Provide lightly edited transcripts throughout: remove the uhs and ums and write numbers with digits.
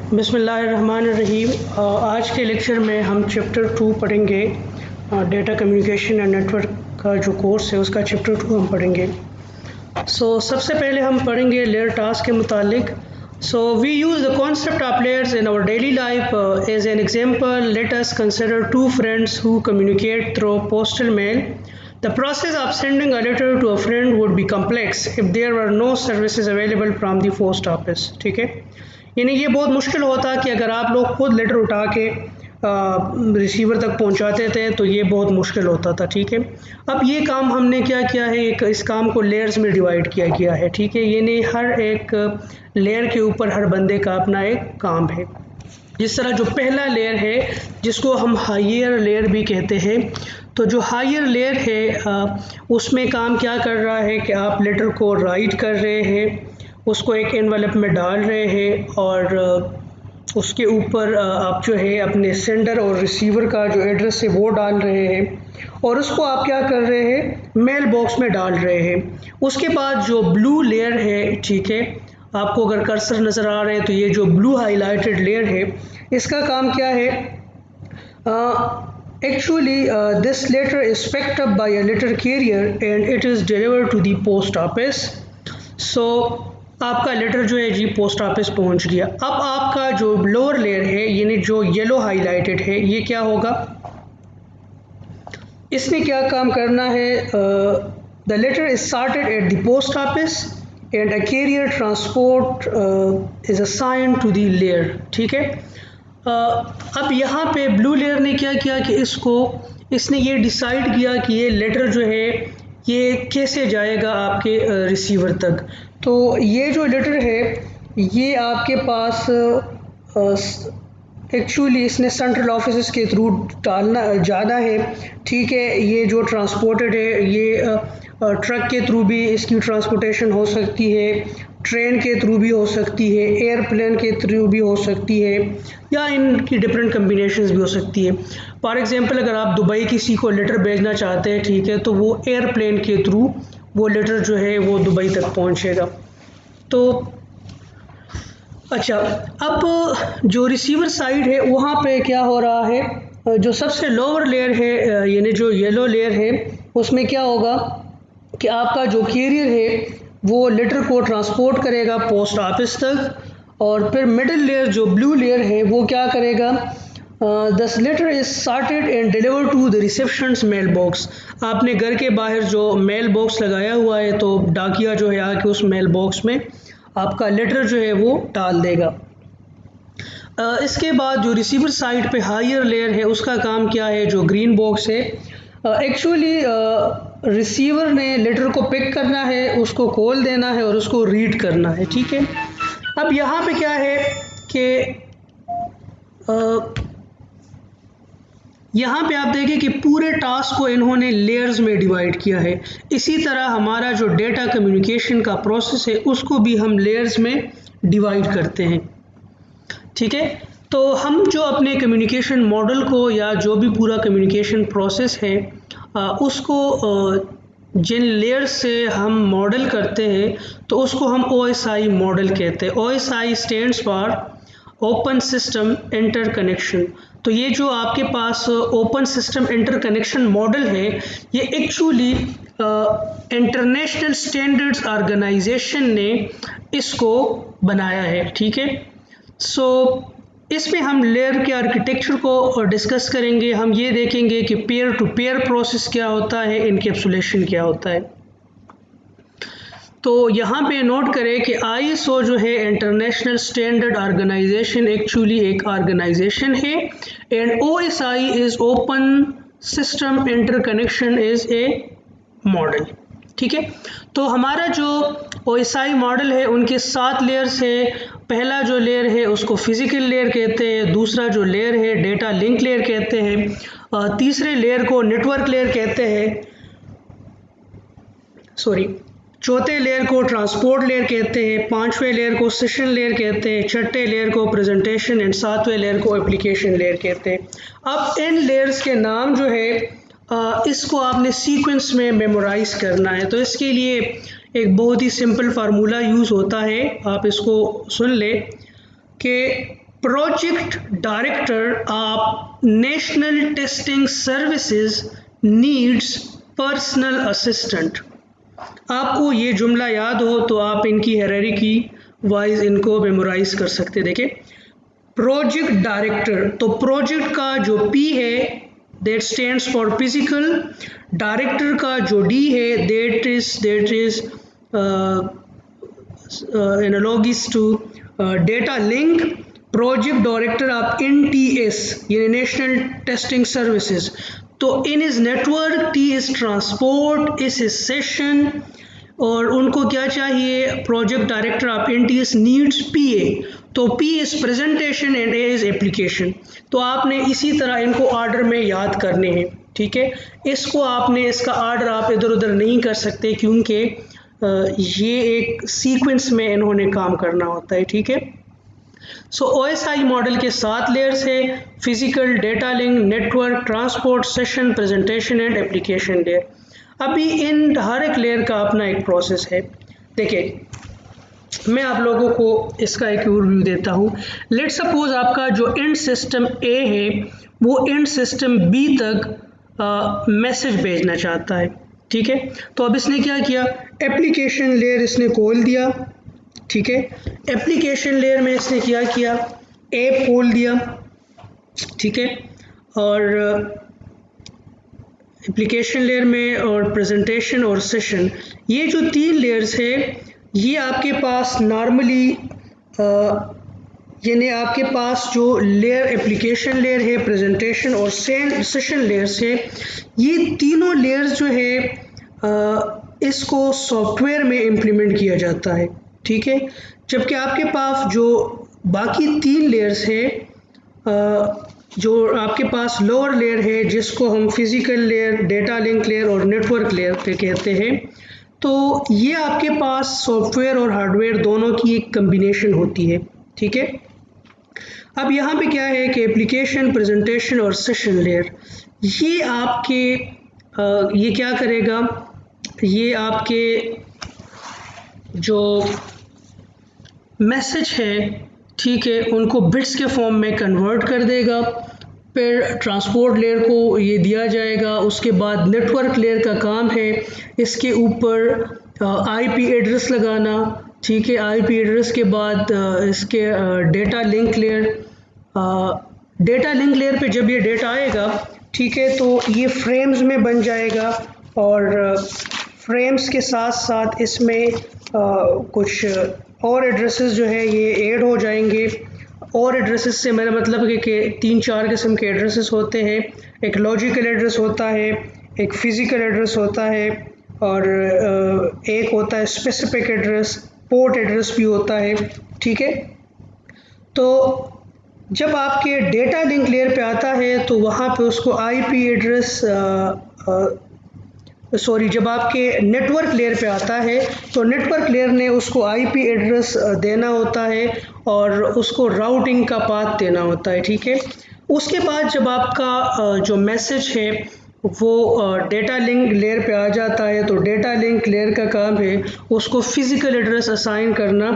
बिस्मिल्लाहिर्रहमानिर्रहीम। आज के लेक्चर में हम चैप्टर 2 पढ़ेंगे। डेटा कम्युनिकेशन एंड नेटवर्क का जो कोर्स है उसका चैप्टर 2 हम पढ़ेंगे। सबसे पहले हम पढ़ेंगे लेयर टास्क के मुतालिक। We use the concept of layers in our daily life as an example. Let us consider two friends who communicate through postal mail. The process of sending a letter to a friend would be complex if there were no services available from the post office। ठीक है, यानी ये बहुत मुश्किल होता कि अगर आप लोग खुद लेटर उठा के रिसीवर तक पहुंचाते थे तो ये बहुत मुश्किल होता था। ठीक है, अब ये काम हमने क्या किया है, इस काम को लेयर्स में डिवाइड किया गया है। ठीक है, यानी हर एक लेयर के ऊपर हर बंदे का अपना एक काम है। जिस तरह जो पहला लेयर है जिसको हम हायर लेयर भी कहते हैं, तो जो हायर लेयर है उसमें काम क्या कर रहा है कि आप लेटर को राइट कर रहे हैं, उसको एक एनवेलप में डाल रहे हैं और उसके ऊपर आप जो है अपने सेंडर और रिसीवर का जो एड्रेस है वो डाल रहे हैं और उसको आप क्या कर रहे हैं, मेल बॉक्स में डाल रहे हैं। उसके बाद जो ब्लू लेयर है, ठीक है, आपको अगर कर्सर नज़र आ रहे हैं तो ये जो ब्लू हाईलाइटेड लेयर है इसका काम क्या है, actually this letter is picked up by a letter carrier and it is delivered to the post office। आपका लेटर जो है जी पोस्ट ऑफिस पहुंच गया। अब आपका जो लोअर लेयर है यानी जो येलो हाईलाइटेड है ये क्या होगा, इसने क्या काम करना है, the letter is sorted at the post office and a carrier transport is assigned to the layer. ठीक है, अब यहाँ पे ब्लू लेयर ने क्या किया कि इसने ये डिसाइड किया कि ये लेटर जो है ये कैसे जाएगा आपके रिसीवर तक। तो ये जो लेटर है ये आपके पास एक्चुअली इसने सेंट्रल ऑफिस के थ्रू जाना है। ठीक है, ये जो ट्रांसपोर्टेड है ये ट्रक के थ्रू भी इसकी ट्रांसपोर्टेशन हो सकती है, ट्रेन के थ्रू भी हो सकती है, एयरप्लेन के थ्रू भी हो सकती है, या इनकी डिफरेंट कम्बिनेशंस भी हो सकती है। फॉर एग्जांपल अगर आप दुबई किसी को लेटर भेजना चाहते हैं, ठीक है, तो वो एयरप्लेन के थ्रू वो लेटर जो है वो दुबई तक पहुंचेगा। तो अच्छा, अब जो रिसीवर साइड है वहाँ पे क्या हो रहा है, जो सबसे लोअर लेयर है यानी जो येलो लेयर है उसमें क्या होगा कि आपका जो कैरियर है वो लेटर को ट्रांसपोर्ट करेगा पोस्ट ऑफिस तक और फिर मिडिल लेयर जो ब्लू लेयर है वो क्या करेगा, this letter is sorted and delivered to the receptions mail box. आपने घर के बाहर जो मेल बॉक्स लगाया हुआ है तो डाकिया जो है आके उस मेल बॉक्स में आपका लेटर जो है वो डाल देगा। इसके बाद जो रिसीवर साइड पे हायर लेयर है उसका काम क्या है, जो ग्रीन बॉक्स है, एक्चुअली रिसीवर ने लेटर को पिक करना है, उसको खोल देना है और उसको रीड करना है। ठीक है, अब यहाँ पे क्या है कि यहाँ पे आप देखें कि पूरे टास्क को इन्होंने लेयर्स में डिवाइड किया है। इसी तरह हमारा जो डेटा कम्युनिकेशन का प्रोसेस है उसको भी हम लेयर्स में डिवाइड करते हैं। ठीक है, तो हम जो अपने कम्युनिकेशन मॉडल को या जो भी पूरा कम्युनिकेशन प्रोसेस है उसको जिन लेयर्स से हम मॉडल करते हैं तो उसको हम OSI मॉडल कहते हैं। OSI stands for open system interconnection. तो ये जो आपके पास ओपन सिस्टम इंटरकनेक्शन मॉडल है ये एक्चुअली इंटरनेशनल स्टैंडर्ड्स ऑर्गेनाइजेशन ने इसको बनाया है। ठीक है, इसमें हम लेयर के आर्किटेक्चर को डिस्कस करेंगे। हम ये देखेंगे कि पेयर टू पेयर प्रोसेस क्या होता है, इनकैप्सुलेशन क्या होता है। तो यहाँ पे नोट करें कि ISO जो है इंटरनेशनल स्टैंडर्ड ऑर्गेनाइजेशन एक्चुअली एक ऑर्गेनाइजेशन है and OSI is open system interconnection is a model. ठीक है, तो हमारा जो OSI मॉडल है उनके 7 लेयर्स है। पहला जो लेयर है उसको फिजिकल लेयर कहते हैं, दूसरा जो लेयर है डेटा लिंक लेयर कहते हैं, तीसरे लेयर को नेटवर्क लेयर कहते हैं, चौथे लेयर को ट्रांसपोर्ट लेयर कहते हैं, पांचवें लेयर को सेशन लेयर कहते हैं, छठे लेयर को प्रेजेंटेशन एंड सातवें लेयर को एप्लीकेशन लेयर कहते हैं। अब इन लेयर्स के नाम जो है इसको आपने सीक्वेंस में मेमोराइज करना है। तो इसके लिए एक बहुत ही सिंपल फार्मूला यूज़ होता है, आप इसको सुन ले कि project director of national testing services needs personal assistant. आपको ये जुमला याद हो तो आप इनकी हायरार्की वाइज इनको मेमोराइज कर सकते। देखिए प्रोजेक्ट डायरेक्टर, तो प्रोजेक्ट का जो P है that stands for physical, director का जो D है that is analogous to data link. Project director of NTS यानी नेशनल टेस्टिंग सर्विसेज, तो N is network, T is transport, S is session, और उनको क्या चाहिए, project director of NTS needs PA, तो P is presentation and A is application. तो आपने इसी तरह इनको ऑर्डर में याद करने हैं, ठीक है। इसको आपने, इसका ऑर्डर आप इधर उधर नहीं कर सकते क्योंकि ये एक सीक्वेंस में इन्होंने काम करना होता है, ठीक है। सो OSI मॉडल के 7 लेयर्स है, physical, data link, network, transport, session, presentation and application layer. अभी इन हर एक लेयर का अपना एक प्रोसेस है। देखिए मैं आप लोगों को इसका एक ओवरव्यू देता हूँ। लेट सपोज आपका जो एंड सिस्टम A है वो एंड सिस्टम B तक मैसेज भेजना चाहता है, ठीक है। तो अब इसने क्या किया, एप्लीकेशन लेयर इसने खोल दिया, ठीक है। एप्लीकेशन लेयर में इसने क्या किया, ऐप खोल दिया, ठीक है। और एप्लीकेशन लेयर में और प्रेजेंटेशन और सेशन, ये जो 3 लेयर्स है ये आपके पास नॉर्मली यानी आपके पास जो लेयर एप्लीकेशन लेयर है, प्रेजेंटेशन और सेशन लेयर्स है, ये तीनों लेयर्स जो है इसको सॉफ्टवेयर में इम्प्लीमेंट किया जाता है, ठीक है। जबकि आपके पास जो बाकी 3 लेयर्स है, जो आपके पास लोअर लेयर है जिसको हम physical layer, data link layer और नेटवर्क लेयर पे कहते हैं, तो ये आपके पास सॉफ्टवेयर और हार्डवेयर दोनों की एक कम्बिनेशन होती है, ठीक है। अब यहाँ पे क्या है कि एप्लीकेशन, प्रेजेंटेशन और सेशन लेयर, ये आपके ये क्या करेगा, ये आपके जो मैसेज है, ठीक है, उनको बिट्स के फॉर्म में कन्वर्ट कर देगा। फिर ट्रांसपोर्ट लेयर को ये दिया जाएगा। उसके बाद नेटवर्क लेयर का काम है इसके ऊपर IP एड्रेस लगाना, ठीक है। IP एड्रेस के बाद इसके data link layer, data link layer पे जब ये डेटा आएगा, ठीक है, तो ये फ्रेम्स में बन जाएगा और फ्रेम्स के साथ साथ इसमें कुछ और एड्रेसेस जो है ये ऐड हो जाएंगे। और एड्रेसेस से मेरा मतलब है कि 3-4 किस्म के एड्रेसेस होते हैं। एक लॉजिकल एड्रेस होता है, एक फिज़िकल एड्रेस होता है और एक होता है स्पेसिफिक एड्रेस, पोर्ट एड्रेस भी होता है, ठीक है। तो जब आपके डेटा लिंक लेयर पे आता है तो वहाँ पे उसको IP एड्रेस जब आपके नेटवर्क लेयर पे आता है तो नेटवर्क लेयर ने उसको IP एड्रेस देना होता है और उसको राउटिंग का पाथ देना होता है, ठीक है। उसके बाद जब आपका जो मैसेज है वो डेटा लिंक लेयर पे आ जाता है तो डेटा लिंक लेयर का काम है उसको फिज़िकल एड्रेस असाइन करना,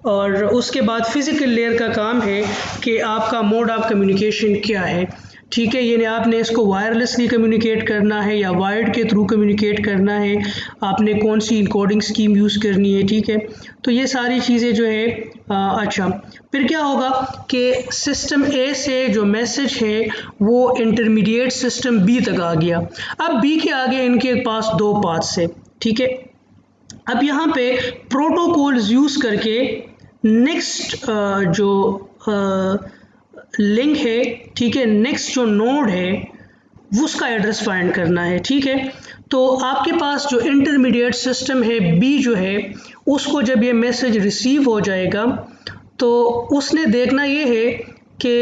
और उसके बाद फिज़िकल लेयर का काम है कि आपका मोड ऑफ कम्युनिकेशन क्या है, ठीक है। यानी आपने इसको वायरलेसली कम्युनिकेट करना है या वायर्ड के थ्रू कम्युनिकेट करना है, आपने कौन सी इनकोडिंग स्कीम यूज़ करनी है, ठीक है। तो ये सारी चीज़ें जो है अच्छा, फिर क्या होगा कि सिस्टम A से जो मैसेज है वो इंटरमीडिएट सिस्टम B तक आ गया। अब B के आगे इनके पास 2 पाथ्स है, ठीक है। अब यहाँ पे प्रोटोकॉल्स यूज़ करके नेक्स्ट जो लिंक है, ठीक है, नेक्स्ट जो नोड है उसका एड्रेस फाइंड करना है, ठीक है। तो आपके पास जो इंटरमीडिएट सिस्टम है B जो है उसको जब ये मैसेज रिसीव हो जाएगा तो उसने देखना ये है कि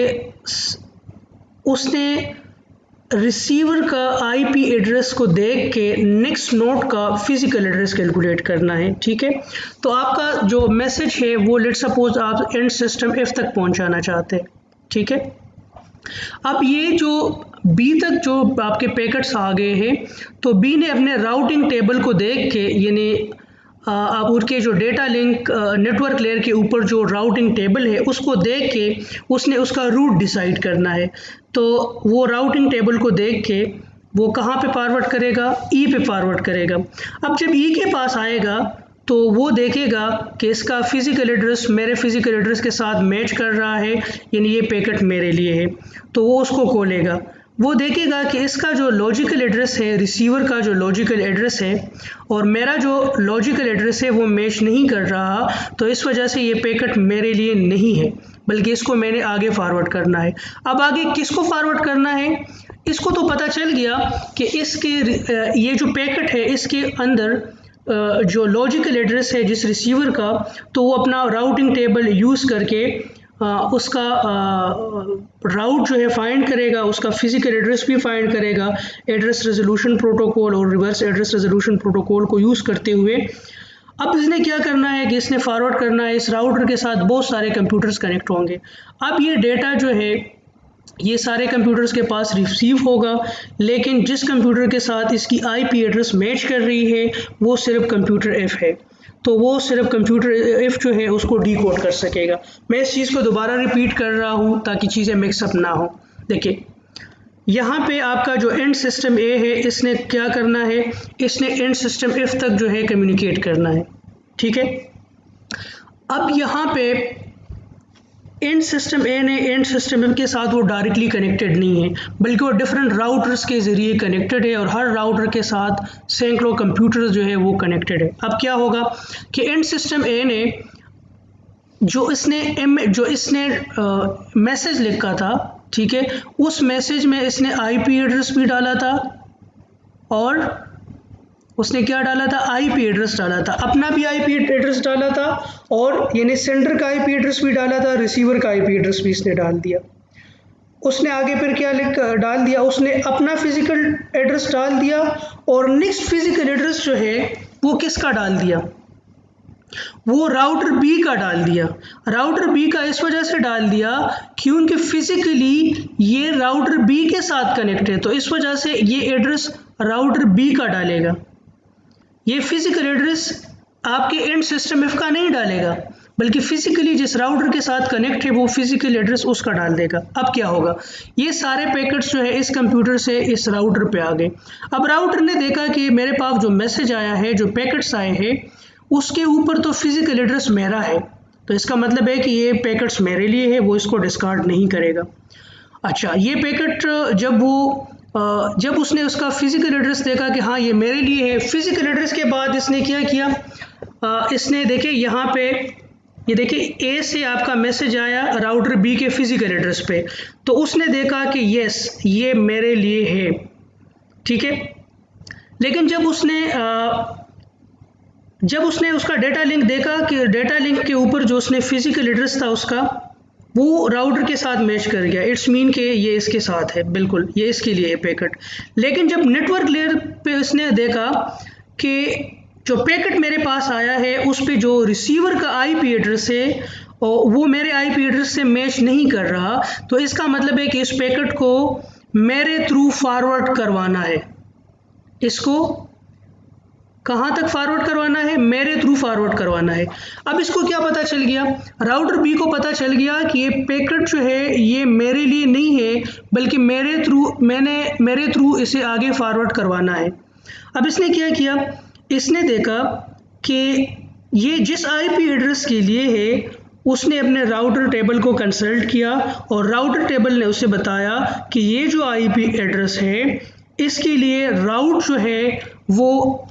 उसने रिसीवर का IP एड्रेस को देख के नेक्स्ट नोड का फिजिकल एड्रेस कैलकुलेट करना है, ठीक है। तो आपका जो मैसेज है वो लेट सपोज आप एंड सिस्टम F तक पहुंचाना चाहते हैं, ठीक है। अब ये जो B तक जो आपके पैकेट्स आ गए हैं तो B ने अपने राउटिंग टेबल को देख के यानी अब उनके जो डेटा लिंक नेटवर्क लेयर के ऊपर जो राउटिंग टेबल है उसको देख के उसने उसका रूट डिसाइड करना है। तो वो राउटिंग टेबल को देख के वो कहाँ पे फॉरवर्ड करेगा, ई पे फॉरवर्ड करेगा। अब जब ई के पास आएगा तो वो देखेगा कि इसका फिज़िकल एड्रेस मेरे फिज़िकल एड्रेस के साथ मैच कर रहा है, यानी ये पैकेट मेरे लिए है, तो वो उसको खोलेगा। वो देखेगा कि इसका जो लॉजिकल एड्रेस है, रिसीवर का जो लॉजिकल एड्रेस है और मेरा जो लॉजिकल एड्रेस है वो मैच नहीं कर रहा, तो इस वजह से ये पैकेट मेरे लिए नहीं है, बल्कि इसको मैंने आगे फॉरवर्ड करना है। अब आगे किसको फॉरवर्ड करना है, इसको तो पता चल गया कि इसके ये जो पैकेट है इसके अंदर जो लॉजिकल एड्रेस है जिस रिसीवर का, तो वो अपना राउटिंग टेबल यूज़ करके उसका राउट जो है फाइंड करेगा, उसका फिज़िकल एड्रेस भी फाइंड करेगा एड्रेस रेजोल्यूशन प्रोटोकॉल और रिवर्स एड्रेस रेजोल्यूशन प्रोटोकॉल को यूज़ करते हुए। अब इसने क्या करना है कि इसने फॉरवर्ड करना है, इस राउटर के साथ बहुत सारे कंप्यूटर्स कनेक्ट होंगे। अब ये डेटा जो है ये सारे कंप्यूटर्स के पास रिसीव होगा, लेकिन जिस कंप्यूटर के साथ इसकी आईपी एड्रेस मैच कर रही है वो सिर्फ कंप्यूटर एफ है, तो वो सिर्फ कंप्यूटर एफ जो है उसको डीकोड कर सकेगा। मैं इस चीज़ को दोबारा रिपीट कर रहा हूँ ताकि चीज़ें मिक्सअप ना हो। देखिए यहाँ पे आपका जो एंड सिस्टम ए है इसने क्या करना है, इसने एंड सिस्टम एफ तक जो है कम्युनिकेट करना है, ठीक है। अब यहाँ पे एंड सिस्टम ए ने एंड सिस्टम एफ के साथ वो डायरेक्टली कनेक्टेड नहीं है, बल्कि वो डिफरेंट राउटर्स के ज़रिए कनेक्टेड है और हर राउटर के साथ सैकड़ों कंप्यूटर्स जो है वो कनेक्टेड है। अब क्या होगा कि एंड सिस्टम ए ने जो इसने मैसेज लिखा था, ठीक है, उस मैसेज में इसने आईपी एड्रेस भी डाला था और उसने क्या डाला था, आईपी एड्रेस डाला था, अपना भी आईपी एड्रेस डाला था और यानी सेंडर का आईपी एड्रेस भी डाला था, रिसीवर का आईपी एड्रेस भी इसने डाल दिया। उसने आगे फिर क्या डाल दिया, उसने अपना फिजिकल एड्रेस डाल दिया और नेक्स्ट फिजिकल एड्रेस जो है वो किसका डाल दिया, वो राउटर बी का डाल दिया। राउटर बी का इस वजह से डाल दिया क्योंकि फिजिकली ये राउटर बी के साथ कनेक्ट है, तो इस वजह से ये एड्रेस राउटर बी का डालेगा। ये फिजिकल एड्रेस आपके एंड सिस्टम एफ का नहीं डालेगा, बल्कि फिजिकली जिस राउटर के साथ कनेक्ट है वो फिजिकल एड्रेस उसका डाल देगा। अब क्या होगा, ये सारे पैकेट्स जो है इस कंप्यूटर से इस राउटर पे आ गए। अब राउटर ने देखा कि मेरे पास जो मैसेज आया है, जो पैकेट्स आए हैं, उसके ऊपर तो फिजिकल एड्रेस मेरा है, तो इसका मतलब है कि ये पैकेट्स मेरे लिए है, वो इसको डिस्कार्ड नहीं करेगा। अच्छा, ये पैकेट जब उसने उसका फिजिकल एड्रेस देखा कि हाँ ये मेरे लिए है, फिजिकल एड्रेस के बाद इसने क्या किया, इसने देखिए यहाँ पे ये देखिए ए से आपका मैसेज आया राउटर बी के फिजिकल एड्रेस पे, तो उसने देखा कि यस ये मेरे लिए है, ठीक है। लेकिन जब उसने उसका डेटा लिंक देखा कि डेटा लिंक के ऊपर जो उसने फिजिकल एड्रेस था उसका वो राउटर के साथ मैच कर गया, इट्स मीन के ये इसके साथ है, बिल्कुल ये इसके लिए है पैकेट। लेकिन जब नेटवर्क लेयर पे उसने देखा कि जो पैकेट मेरे पास आया है उस पे जो रिसीवर का आईपी एड्रेस है और वो मेरे आईपी एड्रेस से मैच नहीं कर रहा, तो इसका मतलब है कि इस पैकेट को मेरे थ्रू फॉरवर्ड करवाना है। इसको कहाँ तक फॉरवर्ड करवाना है, मेरे थ्रू फॉरवर्ड करवाना है। अब इसको क्या पता चल गया, राउटर बी को पता चल गया कि ये पैकेट जो है ये मेरे लिए नहीं है, बल्कि मेरे थ्रू इसे आगे फॉरवर्ड करवाना है। अब इसने क्या किया, इसने देखा कि ये जिस आईपी एड्रेस के लिए है उसने अपने राउटर टेबल को कंसल्ट किया और राउटर टेबल ने उसे बताया कि ये जो आईपी एड्रेस है इसके लिए राउट जो है वो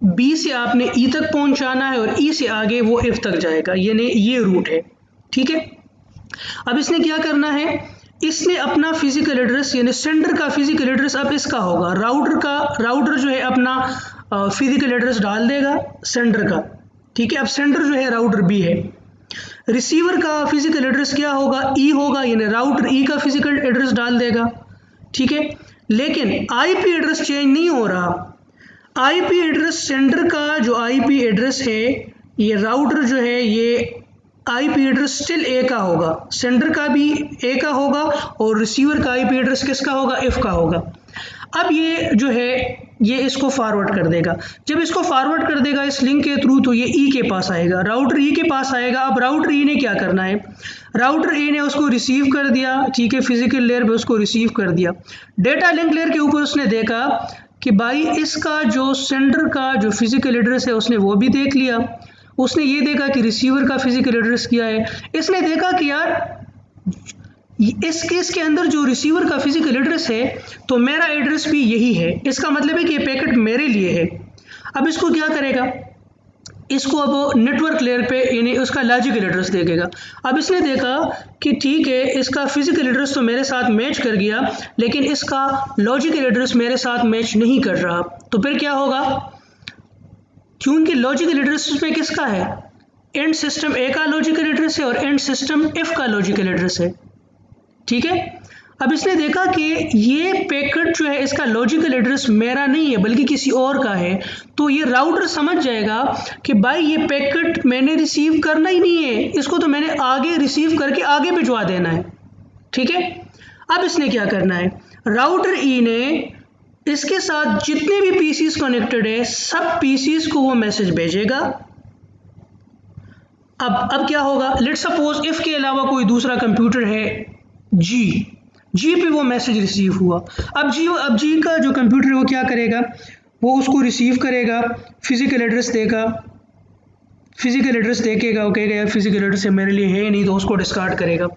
बी से आपने ई तक पहुंचाना है और ई से आगे वो एफ तक जाएगा, यानी ये रूट है, ठीक है। अब इसने क्या करना है, इसने अपना फिजिकल एड्रेस यानी सेंडर का फिजिकल एड्रेस अब इसका होगा, राउटर जो है अपना फिजिकल एड्रेस डाल देगा सेंडर का, ठीक है। अब सेंडर जो है राउटर बी है, रिसीवर का फिजिकल एड्रेस क्या होगा, ई होगा, यानी राउटर ई का फिजिकल एड्रेस डाल देगा, ठीक है। लेकिन आईपी एड्रेस चेंज नहीं हो रहा, आईपी एड्रेस सेंडर का जो आईपी एड्रेस है, ये राउटर जो है ये आईपी एड्रेस स्टिल ए का होगा, सेंडर का भी ए का होगा और रिसीवर का आईपी एड्रेस किसका होगा, एफ का होगा। अब ये जो है ये इसको फॉरवर्ड कर देगा। जब इसको फॉरवर्ड कर देगा इस लिंक के थ्रू तो ये ई के पास आएगा, राउटर ई के पास आएगा। अब राउटर ई ने क्या करना है, राउटर ई ने उसको रिसीव कर दिया, ठीक है, फिजिकल लेयर पे उसको रिसीव कर दिया। डेटा लिंक लेयर के ऊपर उसने देखा कि भाई इसका जो सेंडर का जो फिजिकल एड्रेस है उसने वो भी देख लिया, उसने ये देखा कि रिसीवर का फिजिकल एड्रेस क्या है, इसने देखा कि यार इस केस के अंदर जो रिसीवर का फिजिकल एड्रेस है तो मेरा एड्रेस भी यही है, इसका मतलब है कि ये पैकेट मेरे लिए है। अब इसको क्या करेगा, इसको अब नेटवर्क लेयर पे यानी उसका लॉजिकल एड्रेस देखेगा। अब इसने देखा कि ठीक है इसका फिजिकल एड्रेस तो मेरे साथ मैच कर गया लेकिन इसका लॉजिकल एड्रेस मेरे साथ मैच नहीं कर रहा, तो फिर क्या होगा, क्योंकि लॉजिकल एड्रेस में किसका है, एंड सिस्टम ए का लॉजिकल एड्रेस है और एंड सिस्टम एफ का लॉजिकल एड्रेस है, ठीक है। अब इसने देखा कि ये पैकेट जो है इसका लॉजिकल एड्रेस मेरा नहीं है बल्कि किसी और का है, तो ये राउटर समझ जाएगा कि भाई ये पैकेट मैंने रिसीव करना ही नहीं है, इसको तो मैंने आगे रिसीव करके आगे भिजवा देना है, ठीक है। अब इसने क्या करना है, राउटर ई ने इसके साथ जितने भी पीसीस कनेक्टेड है सब पीसीस को वो मैसेज भेजेगा। अब क्या होगा, लेट्स सपोज इफ के अलावा कोई दूसरा कंप्यूटर है जी पे वो मैसेज रिसीव हुआ। अब जी का जो कंप्यूटर है वो क्या करेगा, वो उसको रिसीव करेगा, फिजिकल एड्रेस देगा, फिजिकल एड्रेस देखेगा, वो कहेगा यार फिजिकल एड्रेस है मेरे लिए है नहीं, तो उसको डिस्कार्ड करेगा।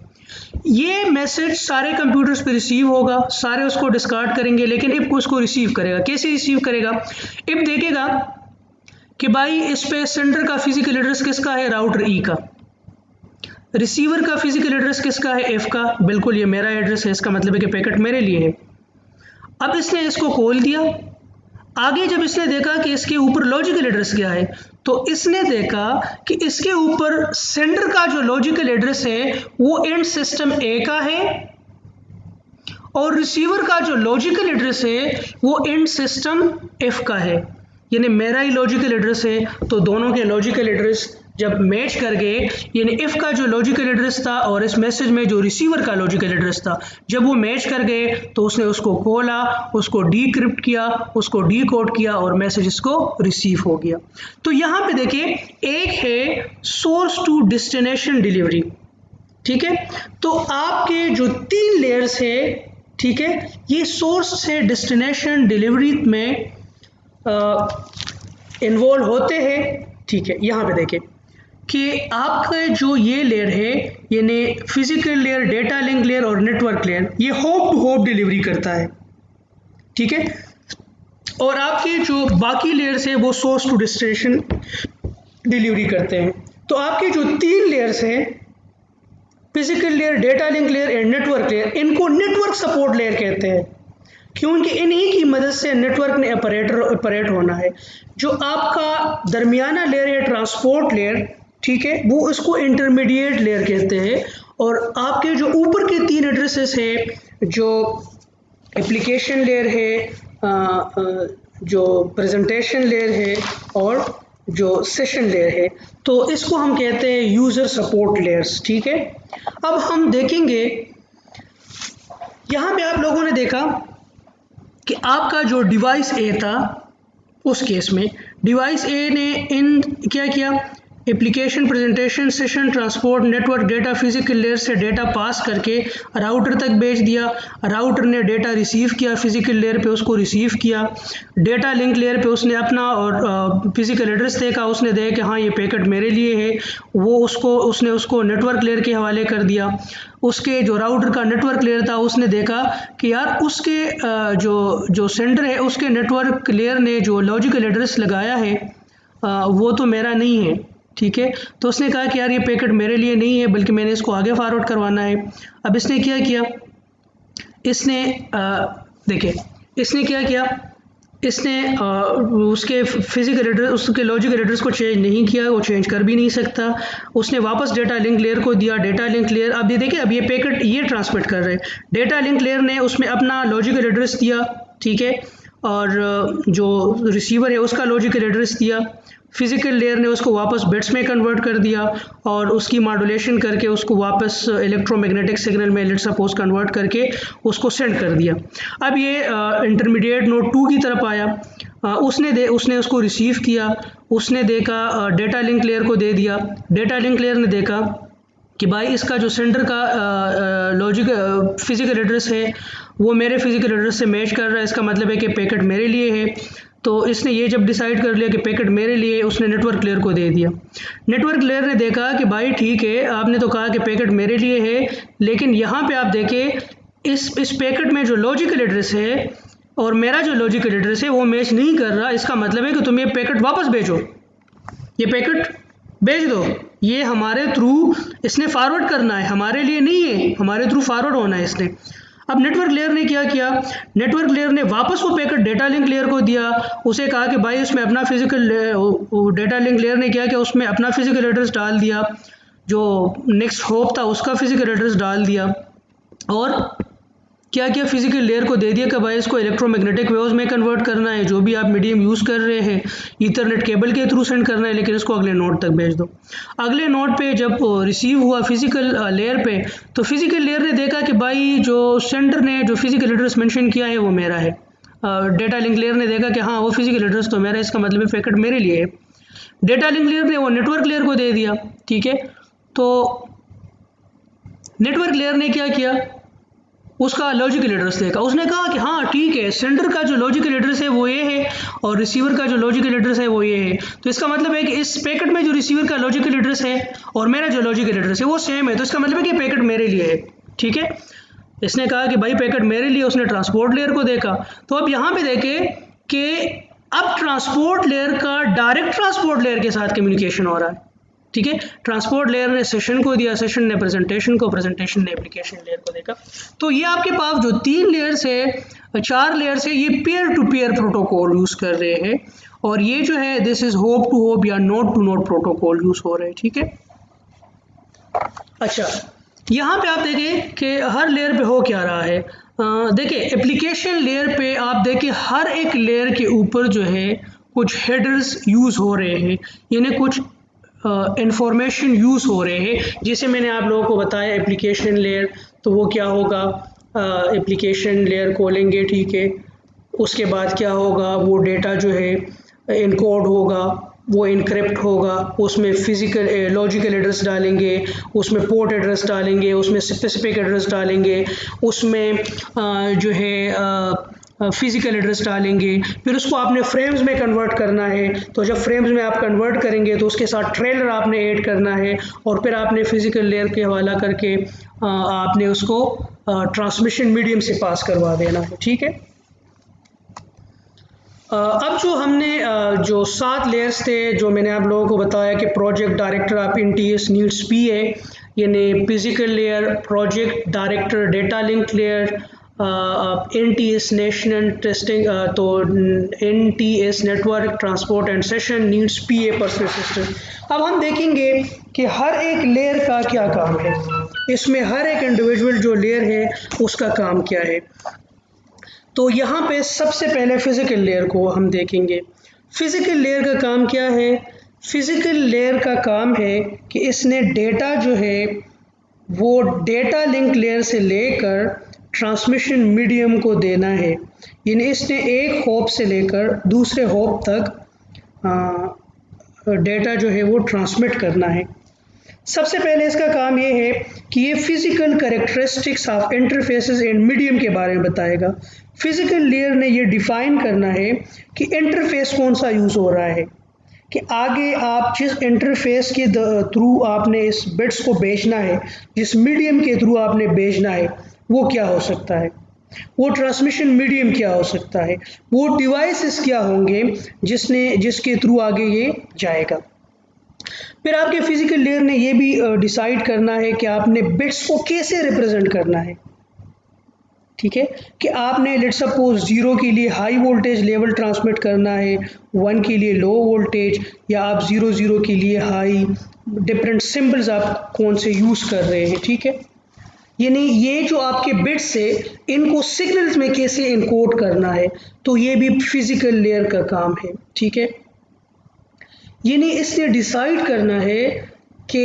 ये मैसेज सारे कंप्यूटर्स पे रिसीव होगा, सारे उसको डिस्कार्ड करेंगे, लेकिन इफ उसको रिसीव करेगा, कैसे रिसीव करेगा, इफ देखेगा कि भाई इस पे सेंडर का फिजिकल एड्रेस किसका है, राउटर ई का, रिसीवर का फिजिकल एड्रेस किसका है, एफ का, बिल्कुल ये मेरा एड्रेस है, इसका मतलब है कि पैकेट मेरे लिए है। अब इसने इसको खोल दिया, आगे जब इसने देखा कि इसके ऊपर लॉजिकल एड्रेस क्या है तो इसने देखा कि इसके ऊपर सेंडर का जो लॉजिकल एड्रेस है वो एंड सिस्टम ए का है और रिसीवर का जो लॉजिकल एड्रेस है वो एंड सिस्टम एफ का है, यानी मेरा ही लॉजिकल एड्रेस है। तो दोनों के लॉजिकल एड्रेस जब मैच कर गए, यानी इफ का जो लॉजिकल एड्रेस था और इस मैसेज में जो रिसीवर का लॉजिकल एड्रेस था, जब वो मैच कर गए तो उसने उसको खोला, उसको डीक्रिप्ट किया, उसको डीकोड किया और मैसेज इसको रिसीव हो गया। तो यहाँ पे देखिए एक है सोर्स टू डेस्टिनेशन डिलीवरी, ठीक है। तो आपके जो 3 लेयर्स है, ठीक है, ये सोर्स से डेस्टिनेशन डिलीवरी में इन्वॉल्व होते हैं, ठीक है। यहाँ पे देखें कि आपका जो ये लेयर है यानी physical layer, data link layer और नेटवर्क लेयर, ये होप टू होप डिलीवरी करता है, ठीक है। और आपके जो बाकी लेयर्स है वो सोर्स टू डेस्टिनेशन डिलीवरी करते हैं। तो आपके जो 3 लेयर्स हैं, physical layer, data link layer and network layer, इनको नेटवर्क सपोर्ट लेयर कहते हैं, क्योंकि इन्हीं की मदद से नेटवर्क ने ऑपरेट होना है। जो आपका दरमियाना लेयर है ट्रांसपोर्ट लेयर, ठीक है, वो उसको इंटरमीडिएट लेयर कहते हैं। और आपके जो ऊपर के 3 एड्रेसेस है, जो एप्लीकेशन लेयर है, जो प्रेजेंटेशन लेयर है और जो सेशन लेयर है, तो इसको हम कहते हैं यूज़र सपोर्ट लेयर्स, ठीक है। अब हम देखेंगे यहाँ पे आप लोगों ने देखा कि आपका जो डिवाइस ए था उस केस में डिवाइस ए ने इन क्या किया, application, presentation, session, transport, network, data physical layer से डेटा पास करके राउटर तक भेज दिया, राउटर ने डेटा रिसीव किया, फिजिकल लेयर पे उसको रिसीव किया, डेटा लिंक लेयर पे उसने अपना और फिजिकल एड्रेस देखा, उसने देखा कि हाँ ये पैकेट मेरे लिए है, वो उसने उसको नेटवर्क लेयर के हवाले कर दिया। उसके जो राउटर का नेटवर्क लेयर था उसने देखा कि यार उसके जो सेंडर है उसके नेटवर्क लेयर ने जो लॉजिकल एड्रेस लगाया है वो तो मेरा नहीं है, ठीक है। तो उसने कहा कि यार ये पैकेट मेरे लिए नहीं है बल्कि मैंने इसको आगे फॉरवर्ड करवाना है। अब इसने क्या किया, इसने देखिए इसने क्या किया, इसने उसके फिजिकल एड्रेस, उसके लॉजिकल एड्रेस को चेंज नहीं किया, वो चेंज कर भी नहीं सकता। उसने वापस डेटा लिंक लेयर को दिया, डेटा लिंक लेयर, अब ये देखिए अब ये पैकेट ये ट्रांसमिट कर रहे हैं, डेटा लिंक लेयर ने उसमें अपना लॉजिकल एड्रेस दिया, ठीक है, और जो रिसीवर है उसका लॉजिकल एड्रेस दिया। फिजिकल लेयर ने उसको वापस बिट्स में कन्वर्ट कर दिया और उसकी मॉड्यूलेशन करके उसको वापस इलेक्ट्रोमैग्नेटिक सिग्नल में लेट्स सपोज कन्वर्ट करके उसको सेंड कर दिया। अब ये इंटरमीडिएट नोड 2 की तरफ आया, उसने उसको रिसीव किया, उसने देखा, डेटा लिंक लेयर को दे दिया। डेटा लिंक लेयर ने देखा कि भाई इसका जो सेंडर का लॉजिक फिजिकल एड्रेस है वो मेरे फिजिकल एड्रेस से मैच कर रहा है, इसका मतलब है कि पैकेट मेरे लिए है। तो इसने ये जब डिसाइड कर लिया कि पैकेट मेरे लिए, उसने नेटवर्क लेयर को दे दिया। नेटवर्क लेयर ने देखा कि भाई ठीक है, आपने तो कहा कि पैकेट मेरे लिए है, लेकिन यहाँ पे आप देखें इस पैकेट में जो लॉजिकल एड्रेस है और मेरा जो लॉजिकल एड्रेस है वो मैच नहीं कर रहा। इसका मतलब है कि तुम ये पैकेट वापस भेजो, ये पैकेट भेज दो, ये हमारे थ्रू इसने फॉरवर्ड करना है, हमारे लिए नहीं है, हमारे थ्रू फॉरवर्ड होना है इसने। अब नेटवर्क लेयर ने क्या किया, नेटवर्क लेयर ने वापस वो पैकेट डेटा लिंक लेयर को दिया, उसे कहा कि भाई इसमें अपना फिजिकल, डेटा लिंक लेयर ने क्या किया, उसमें अपना फिजिकल एड्रेस डाल दिया, जो नेक्स्ट होप था उसका फिजिकल एड्रेस डाल दिया, और क्या किया, फिजिकल लेयर को दे दिया कि भाई इसको इलेक्ट्रोमैग्नेटिक वेव्स में कन्वर्ट करना है, जो भी आप मीडियम यूज़ कर रहे हैं, ईथरनेट केबल के थ्रू सेंड करना है, लेकिन इसको अगले नोड तक भेज दो। अगले नोड पे जब रिसीव हुआ फिजिकल लेयर पे, तो फिजिकल लेयर ने देखा कि भाई जो सेंडर ने जो फिजिकल एड्रेस मेंशन किया है वो मेरा है। डेटा लिंक लेयर ने देखा कि हाँ वो फिजिकल एड्रेस तो मेरा है, इसका मतलब है पैकेट मेरे लिए है। डेटा लिंक लेयर ने वो नेटवर्क लेयर को दे दिया, ठीक है। तो नेटवर्क लेयर ने क्या किया, उसका लॉजिकल एड्रेस देखा, उसने कहा कि हाँ ठीक है, सेंडर का जो लॉजिकल एड्रेस है वो ये है और रिसीवर का जो लॉजिकल एड्रेस है वो ये है, तो इसका मतलब है कि इस पैकेट में जो रिसीवर का लॉजिकल एड्रेस है और मेरा जो लॉजिकल एड्रेस है वो सेम है, तो इसका मतलब है कि पैकेट मेरे लिए है, ठीक है। इसने कहा कि भाई पैकेट मेरे लिए, उसने ट्रांसपोर्ट लेयर को देखा। तो अब यहाँ पे देखें कि अब ट्रांसपोर्ट लेयर का डायरेक्ट ट्रांसपोर्ट लेयर के साथ कम्युनिकेशन हो रहा है, ठीक है। ट्रांसपोर्ट लेयर ने सेशन को दिया, सेशन ने प्रेजेंटेशन को, प्रेजेंटेशन ने एप्लीकेशन लेयर को देखा। तो ये आपके पास जो 3 लेयर्स है, 4 लेयर्स है, ये peer to peer protocol use कर रहे हैं, और ये जो है this is hop to hop या node to node protocol use हो रहे हैं, ठीक है। अच्छा, यहाँ पे आप देखें कि हर लेयर पे हो क्या रहा है। देखिए एप्लीकेशन लेयर पे आप देखिए हर एक लेयर के ऊपर जो है कुछ हेडर्स यूज़ हो रहे हैं, यानी कुछ इंफॉर्मेशन यूज़ हो रहे हैं, जिसे मैंने आप लोगों को बताया एप्लीकेशन लेयर। तो वो क्या होगा, एप्लीकेशन लेयर खोलेंगे, ठीक है, उसके बाद क्या होगा, वो डेटा जो है इनकोड होगा, वो इनक्रिप्ट होगा, उसमें फिजिकल लॉजिकल एड्रेस डालेंगे, उसमें पोर्ट एड्रेस डालेंगे, उसमें स्पेसिफिक एड्रेस डालेंगे, उसमें जो है फिजिकल एड्रेस डालेंगे, फिर उसको आपने फ्रेम्स में कन्वर्ट करना है। तो जब फ्रेम्स में आप कन्वर्ट करेंगे तो उसके साथ ट्रेलर आपने ऐड करना है, और फिर आपने फिजिकल लेयर के हवाला करके आपने उसको ट्रांसमिशन मीडियम से पास करवा देना है, ठीक है। अब जो हमने जो 7 लेयर्स थे, जो मैंने आप लोगों को बताया कि project director of NTS needs PA, यानी physical layer, project director, data link layer, NTS national testing, तो NTS network transport and session needs PA personal system. अब हम देखेंगे कि हर एक लेयर का क्या काम है, इसमें हर एक इंडिविजुअल जो लेयर है उसका काम क्या है। तो यहाँ पे सबसे पहले फिजिकल लेयर को हम देखेंगे। फिजिकल लेयर का काम क्या है, फिजिकल लेयर का काम है कि इसने डेटा जो है वो डेटा लिंक लेयर से लेकर ट्रांसमिशन मीडियम को देना है, यानी इसने एक होप से लेकर दूसरे होप तक डेटा जो है वो ट्रांसमिट करना है। सबसे पहले इसका काम ये है कि ये physical characteristics of interfaces and medium के बारे में बताएगा। फिजिकल लेयर ने ये डिफाइन करना है कि इंटरफेस कौन सा यूज़ हो रहा है, कि आगे आप जिस इंटरफेस के थ्रू आपने इस बिट्स को भेजना है, जिस मीडियम के थ्रू आपने भेजना है, वो क्या हो सकता है, वो ट्रांसमिशन मीडियम क्या हो सकता है, वो डिवाइसेस क्या होंगे जिसके थ्रू आगे ये जाएगा। फिर आपके फिजिकल लेयर ने ये भी डिसाइड करना है कि आपने बिट्स को कैसे रिप्रेजेंट करना है, ठीक है, कि आपने लेट्स सपोज 0 के लिए हाई वोल्टेज लेवल ट्रांसमिट करना है, 1 के लिए लो वोल्टेज, या आप 0 के लिए हाई, डिफरेंट सिंबल्स आप कौन से यूज़ कर रहे हैं, ठीक है। यानी ये जो आपके बिट्स है इनको सिग्नल्स में कैसे इनकोड करना है, तो ये भी फिजिकल लेयर का काम है, ठीक है। यानी इसने डिसाइड करना है कि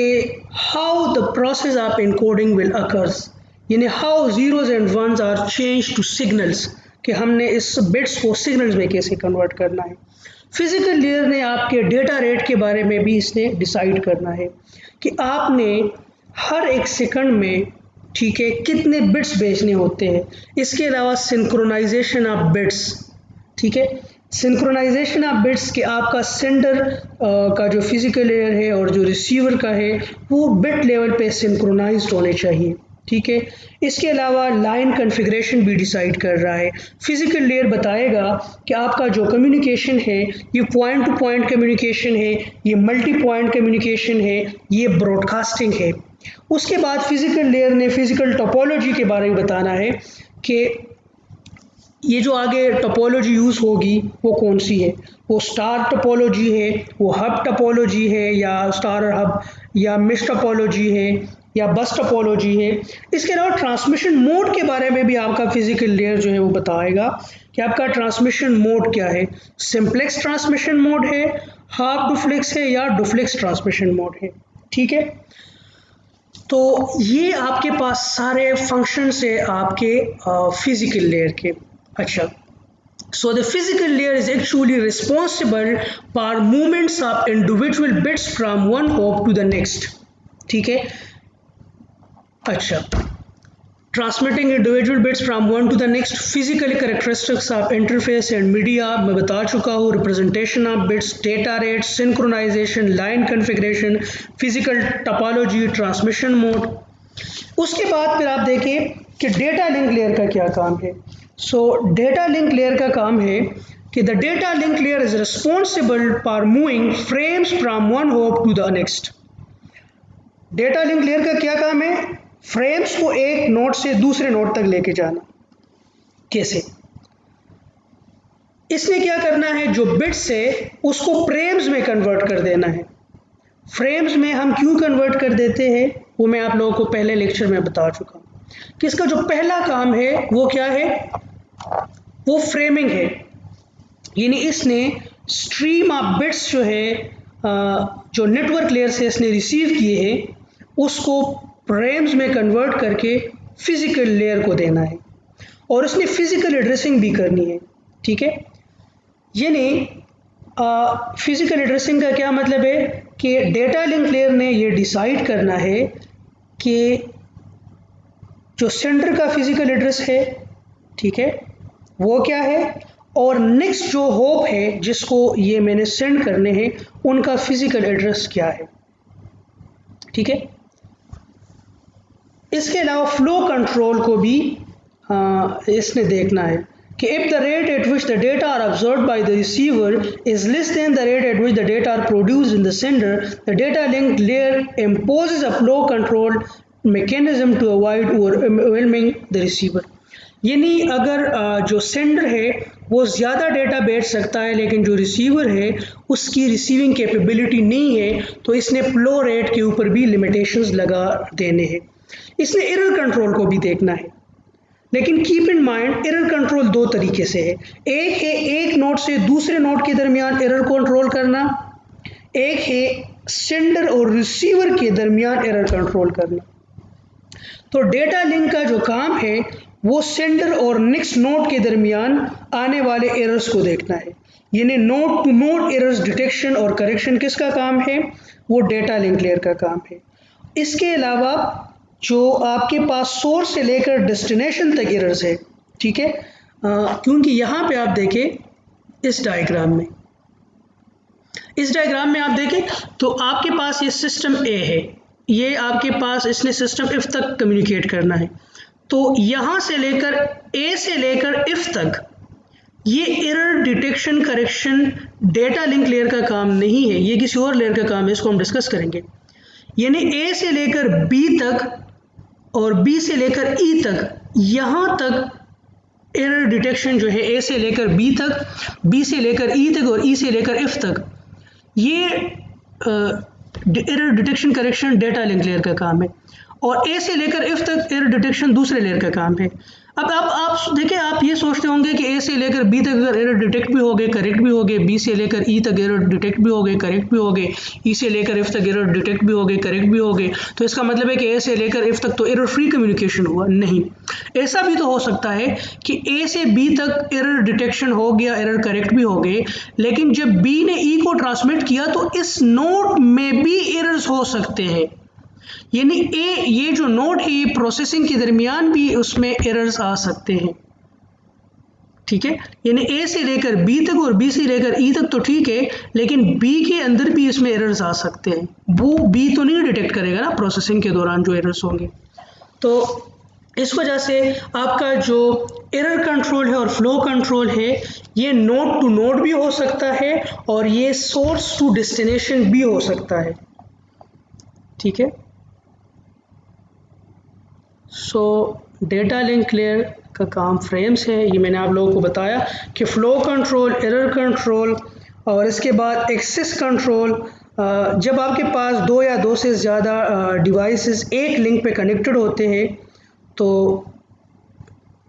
how the process of encoding will occurs, यानी how zeros and ones are change to signals, कि हमने इस बिट्स को सिग्नल्स में कैसे कन्वर्ट करना है। फिजिकल लेयर ने आपके डेटा रेट के बारे में भी इसने डिसाइड करना है कि आपने हर एक सेकंड में, ठीक है, कितने बिट्स भेजने होते हैं। इसके अलावा सिंक्रोनाइजेशन ऑफ बिट्स, ठीक है, सिंक्रोनाइजेशन ऑफ बिट्स कि आपका सेंडर का जो फिजिकल लेयर है और जो रिसीवर का है वो बिट लेवल पे सिंक्रोनाइज्ड होने चाहिए, ठीक है। इसके अलावा लाइन कॉन्फ़िगरेशन भी डिसाइड कर रहा है। फिजिकल लेयर बताएगा कि आपका जो कम्युनिकेशन है ये पॉइंट टू पॉइंट कम्युनिकेशन है, ये मल्टी पॉइंट कम्युनिकेशन है, ये ब्रॉडकास्टिंग है। उसके बाद फिजिकल लेयर ने फिजिकल टोपोलॉजी के बारे में बताना है कि ये जो आगे टोपोलॉजी यूज़ होगी वो कौन सी है, वो स्टार टोपोलॉजी है, वो हब टोपोलॉजी है, या स्टार हब, या मिश टोपोलॉजी है, या बस टोपोलॉजी है। इसके अलावा ट्रांसमिशन मोड के बारे में भी आपका फिजिकल लेयर जो है वो बताएगा कि आपका ट्रांसमिशन मोड क्या है, सिंप्लेक्स ट्रांसमिशन मोड है, हाफ डुप्लेक्स है, या डुप्लेक्स ट्रांसमिशन मोड है, ठीक है। तो ये आपके पास सारे फंक्शंस है आपके फिजिकल लेयर के। अच्छा, so the physical layer is actually responsible for movements of individual bits from one hop to the next, ठीक है। अच्छा, transmitting individual bits from one to the next, physical characteristics of interface and media मैं बता चुका हूँ, representation of bits, data rate, synchronization, line configuration, physical topology, transmission mode. उसके बाद फिर आप देखिए कि डेटा लिंक लेयर का क्या काम है। सो डेटा लिंक लेयर का काम है कि the data link layer is responsible for moving frames from one hop to the next. Data link layer का क्या काम है? फ्रेम्स को एक नोड से दूसरे नोड तक लेके जाना। कैसे? इसने क्या करना है, जो बिट्स है उसको फ्रेम्स में कन्वर्ट कर देना है। फ्रेम्स में हम क्यों कन्वर्ट कर देते हैं वो मैं आप लोगों को पहले लेक्चर में बता चुका हूँ कि इसका जो पहला काम है वो क्या है, वो फ्रेमिंग है। यानी इसने स्ट्रीम ऑफ बिट्स जो है जो नेटवर्क लेयर से इसने रिसीव किए हैं उसको फ्रेम्स में कन्वर्ट करके फिजिकल लेयर को देना है, और उसने फिजिकल एड्रेसिंग भी करनी है, ठीक है। यानी फिजिकल एड्रेसिंग का क्या मतलब है कि डेटा लिंक लेयर ने ये डिसाइड करना है कि जो सेंडर का फिजिकल एड्रेस है, ठीक है, वो क्या है, और नेक्स्ट जो होप है जिसको ये मैंने सेंड करने हैं उनका फिजिकल एड्रेस क्या है, ठीक है। इसके अलावा फ्लो कंट्रोल को भी इसने देखना है कि if the rate at which the data are absorbed by the receiver is less than the rate at which the data are produced in the sender, the data link layer imposes a flow control mechanism to avoid overwhelming the receiver। यानी अगर जो sender है वो ज़्यादा data भेज सकता है लेकिन जो रिसीवर है उसकी रिसीविंग कैपेबिलिटी नहीं है, तो इसने फ्लो रेट के ऊपर भी लिमिटेशंस लगा देने हैं। इसने एरर कंट्रोल को भी देखना है, लेकिन keep in mind error control दो तरीके से है। एक है एक नोड से दूसरे नोड के दरमियान एरर कंट्रोल करना, एक है सेंडर और रिसीवर के दरमियान एरर कंट्रोल करना। तो डेटा लिंक का जो काम है वो सेंडर और नेक्स्ट नोड के दरमियान आने वाले एरर्स को देखना है। यानी node to node errors detection और करेक्शन किसका काम है, वो डेटा लिंक लेयर का काम है। इसके अलावा जो आपके पास सोर्स से लेकर डेस्टिनेशन तक एरर्स है, ठीक है, क्योंकि यहाँ पे आप देखें इस डायग्राम में आप देखें तो आपके पास ये सिस्टम ए है, ये आपके पास इसने सिस्टम इफ तक कम्युनिकेट करना है। तो यहाँ से लेकर ए से लेकर इफ तक ये error detection correction data link layer का काम नहीं है, ये किसी और लेयर का काम है, इसको हम डिस्कस करेंगे। यानी ए से लेकर बी तक और बी से लेकर ई तक, यहाँ तक एरर डिटेक्शन जो है ए से लेकर बी तक, बी से लेकर ई तक और ई से लेकर इफ तक, ये error detection correction data link layer का काम है। और ए से लेकर एफ तक एरर डिटेक्शन दूसरे लेयर का काम है। अब आप देखिए, आप ये सोचते होंगे कि ए से लेकर बी तक अगर एरर डिटेक्ट भी हो गए, करेक्ट भी हो गए, बी से लेकर ई तक एरर डिटेक्ट भी हो गए, करेक्ट भी हो गए, ई से लेकर एफ तक एरर डिटेक्ट भी हो गए, करेक्ट भी हो गए, तो इसका मतलब है कि ए से लेकर एफ तक तो एरर फ्री कम्युनिकेशन हुआ। नहीं, ऐसा भी तो हो सकता है कि ए से बी तक एरर डिटेक्शन हो गया, एरर करेक्ट भी हो गए, लेकिन जब बी ने ई को ट्रांसमिट किया तो इस नोड में भी एरर्स हो सकते हैं, यानी ये जो नोड है ये प्रोसेसिंग के दरमियान भी उसमें एरर्स आ सकते हैं। ठीक है, यानी ए से लेकर बी तक और बी से लेकर ई तक तो ठीक है, लेकिन बी के अंदर भी इसमें एरर्स आ सकते हैं। वो बी तो नहीं डिटेक्ट करेगा ना प्रोसेसिंग के दौरान जो एरर्स होंगे। तो इस वजह से आपका जो एरर कंट्रोल है और फ्लो कंट्रोल है ये नोड टू नोड भी हो सकता है और ये सोर्स टू डेस्टिनेशन भी हो सकता है। ठीक है, सो डेटा लिंक लेयर का काम फ्रेम्स है, ये मैंने आप लोगों को बताया कि फ़्लो कंट्रोल, एरर कंट्रोल और इसके बाद एक्सेस कंट्रोल। जब आपके पास दो या दो से ज़्यादा डिवाइसेस एक लिंक पे कनेक्टेड होते हैं, तो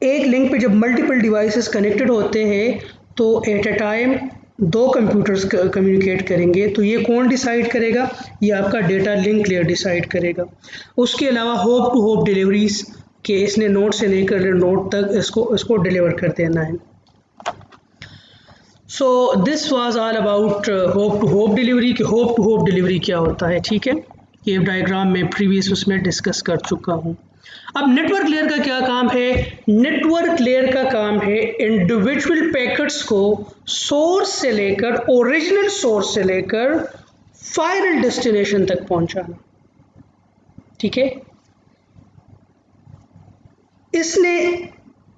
एक लिंक पे जब मल्टीपल डिवाइसेस कनेक्टेड होते हैं तो एट अ टाइम दो कंप्यूटर्स कम्युनिकेट करेंगे, तो ये कौन डिसाइड करेगा? ये आपका डेटा लिंक लेयर डिसाइड करेगा। उसके अलावा होप टू होप डिलीवरीज के इसने नोड से लेकर नोड तक इसको डिलीवर कर देना है। So this was all about hop to hop delivery कि होप टू होप डिलीवरी क्या होता है। ठीक है, ये डायग्राम में प्रीवियस उसमें डिस्कस कर चुका हूँ। अब नेटवर्क लेयर का क्या काम है? नेटवर्क लेयर का काम है इंडिविजुअल पैकेट्स को सोर्स से लेकर, ओरिजिनल सोर्स से लेकर फाइनल डेस्टिनेशन तक पहुंचाना। ठीक है, इसने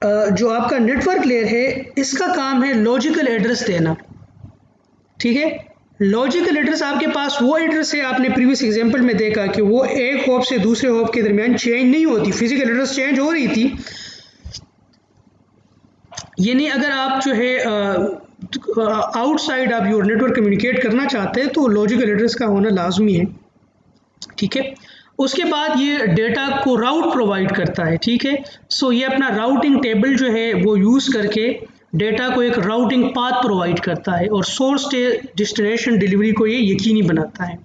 जो आपका नेटवर्क लेयर है इसका काम है लॉजिकल एड्रेस देना। ठीक है, लॉजिकल एड्रेस आपके पास वो एड्रेस है, आपने प्रीवियस एग्जांपल में देखा कि वो एक हॉप से दूसरे हॉप के दरमियान चेंज नहीं होती, फिजिकल एड्रेस चेंज हो रही थी। यानी अगर आप जो है आउटसाइड आप योर नेटवर्क कम्युनिकेट करना चाहते हैं तो लॉजिकल एड्रेस का होना लाजमी है। ठीक है, उसके बाद ये डेटा को राउट प्रोवाइड करता है। ठीक है, सो ये अपना राउटिंग टेबल जो है वो यूज़ करके डेटा को एक राउटिंग पाथ प्रोवाइड करता है और सोर्स डेस्टिनेशन डिलीवरी को ये यकीनी बनाता है।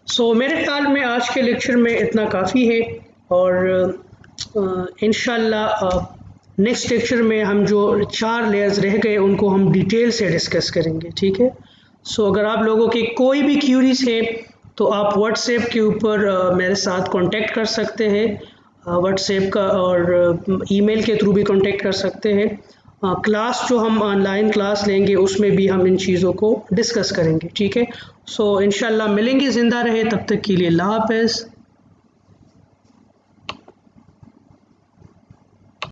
सो मेरे ख्याल में आज के लेक्चर में इतना काफ़ी है और इंशाल्लाह नेक्स्ट लेक्चर में हम जो 4 लेयर्स रह गए उनको हम डिटेल से डिस्कस करेंगे। ठीक है, सो अगर आप लोगों की कोई भी क्यूरीज है तो आप व्हाट्सएप के ऊपर मेरे साथ कांटेक्ट कर सकते हैं, व्हाट्सएप का और ईमेल के थ्रू भी कांटेक्ट कर सकते हैं। क्लास जो हम ऑनलाइन क्लास लेंगे उसमें भी हम इन चीज़ों को डिस्कस करेंगे। ठीक है, सो इंशाल्लाह मिलेंगे, ज़िंदा रहे, तब तक के लिए अल्लाह हाफ़िज़।